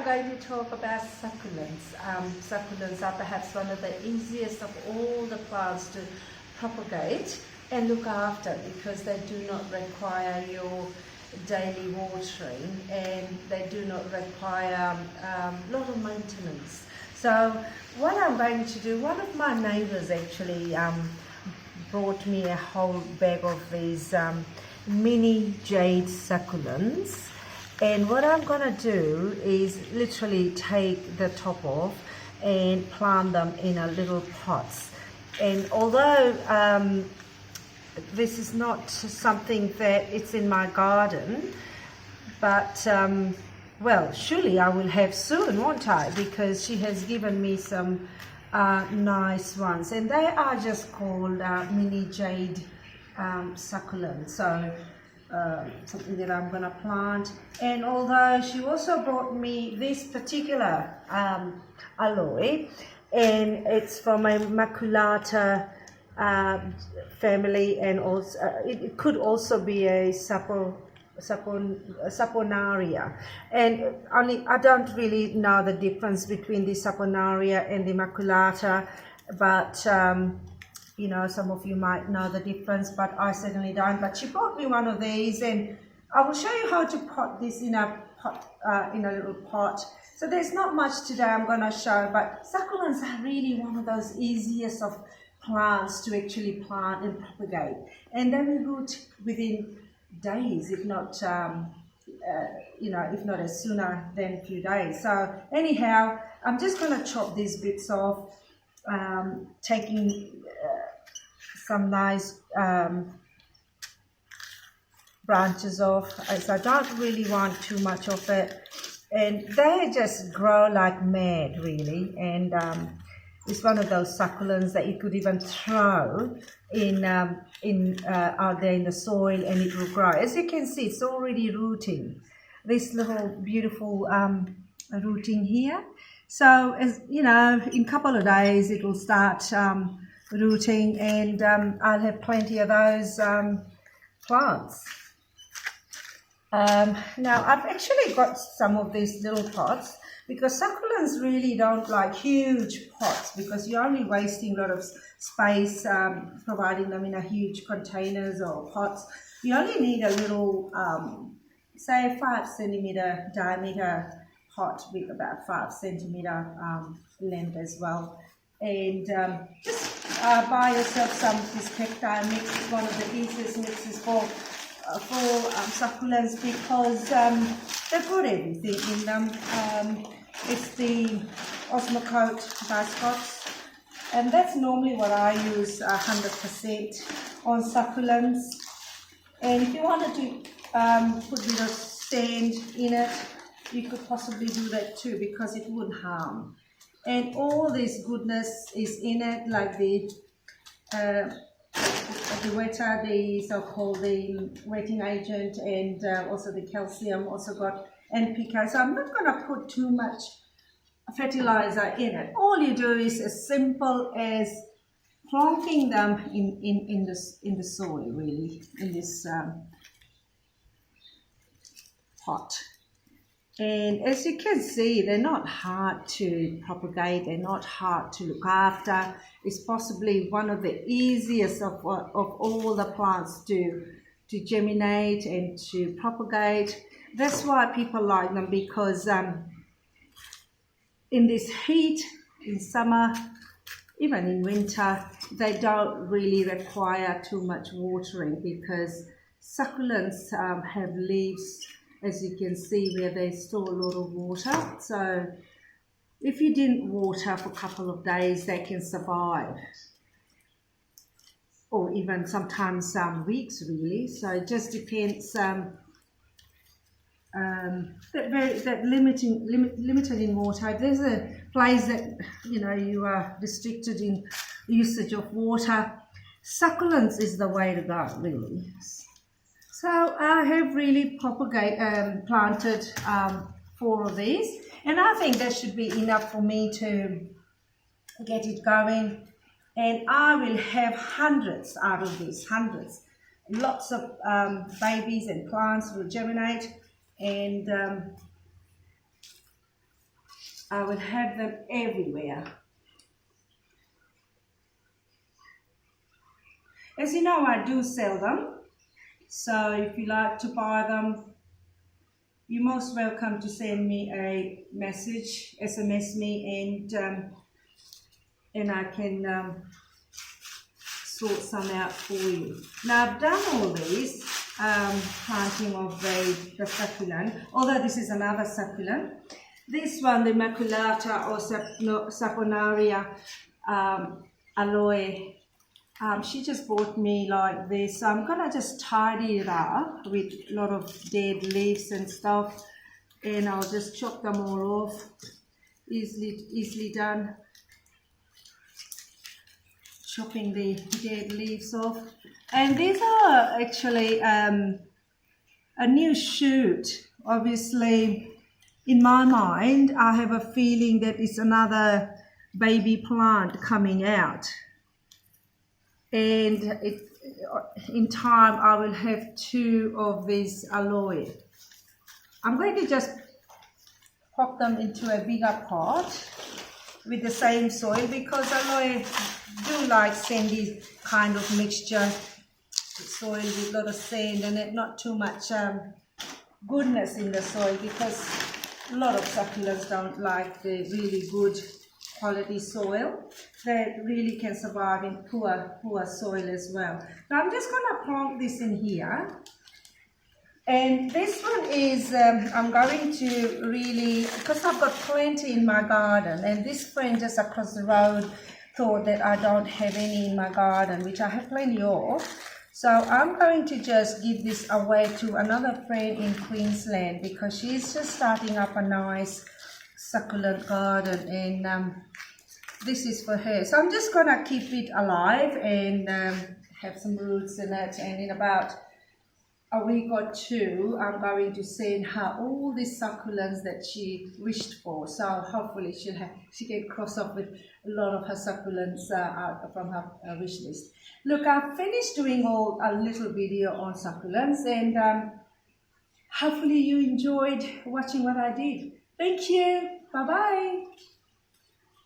I'm going to talk about succulents. Succulents are perhaps one of the easiest of all the plants to propagate and look after because they do not require your daily watering and they do not require a lot of maintenance. So what I'm going to do, one of my neighbors actually brought me a whole bag of these mini jade succulents. And what I'm going to do is literally take the top off and plant them in a little pots. And although this is not something that it's in my garden, but well, surely I will have soon, won't I? Because she has given me some nice ones, and they are just called mini jade succulents. So something that I'm going to plant. And although she also brought me this particular aloe, and it's from a maculata family, and also it could also be a saponaria, and I don't really know the difference between the saponaria and the maculata, but you know, some of you might know the difference, but I certainly don't. But she brought me one of these, and I will show you how to pot this in a pot, in a little pot. So there's not much today I'm going to show, but succulents are really one of those easiest of plants to actually plant and propagate, and they will root within days, if not you know, if not as sooner than a few days. So anyhow, I'm just going to chop these bits off, taking some nice branches off, as I don't really want too much of it, and they just grow like mad really. And it's one of those succulents that you could even throw in out there in the soil and it will grow. As you can see, it's already rooting. This little beautiful rooting here. So as you know, in a couple of days it will start rooting, and I'll have plenty of those plants. Now I've actually got some of these little pots, because succulents really don't like huge pots, because you're only wasting a lot of space providing them in a huge containers or pots. You only need a little, say 5 centimeter diameter pot with about 5 centimeter length as well. And just buy yourself some of this pectine mix. It's one of the easiest mixes for succulents, because they've got everything in them. It's the Osmocote Biscops, and that's normally what I use 100% on succulents. And if you wanted to put a bit of sand in it, you could possibly do that too, because it wouldn't harm. And all this goodness is in it, like the wetter, the so-called the wetting agent, and also the calcium also got NPK. So I'm not going to put too much fertilizer in it. All you do is as simple as plonking them in the soil, really, in this pot. And as you can see, they're not hard to propagate, they're not hard to look after. It's possibly one of the easiest of all the plants to germinate and to propagate. That's why people like them, because in this heat, in summer, even in winter, they don't really require too much watering, because succulents have leaves, as you can see, where they store a lot of water. So if you didn't water for a couple of days, they can survive, or even sometimes some weeks really. So it just depends. That limited in water. If there's a place that you know you are restricted in usage of water, succulents is the way to go, really. So I have really planted 4 of these, and I think that should be enough for me to get it going. And I will have hundreds out of these, hundreds. Lots of babies and plants will germinate, and I will have them everywhere. As you know, I do sell them, so if you like to buy them, you're most welcome to send me a message, SMS me, and I can sort some out for you. Now I've done all these planting of the succulent, although this is another succulent. This one, the maculata or saponaria aloe, she just bought me like this, so I'm gonna just tidy it up with a lot of dead leaves and stuff, and I'll just chop them all off. Easily done. Chopping the dead leaves off, and these are actually a new shoot. Obviously, in my mind, I have a feeling that it's another baby plant coming out. And in time, I will have 2 of these aloe. I'm going to just pop them into a bigger pot with the same soil, because aloe do like sandy kind of mixture soil with a lot of sand and not too much goodness in the soil, because a lot of succulents don't like the really good quality soil. They really can survive in poor soil as well. Now I'm just going to plant this in here, and this one is I'm going to really, because I've got plenty in my garden, and this friend just across the road thought that I don't have any in my garden, which I have plenty of. So I'm going to just give this away to another friend in Queensland, because she's just starting up a nice succulent garden, and this is for her. So I'm just going to keep it alive and have some roots in it, and in about a week or 2 I'm going to send her all these succulents that she wished for. So hopefully she can cross off with a lot of her succulents out from her wish list. Look, I've finished doing a little video on succulents, and hopefully you enjoyed watching what I did. Thank you. Bye bye.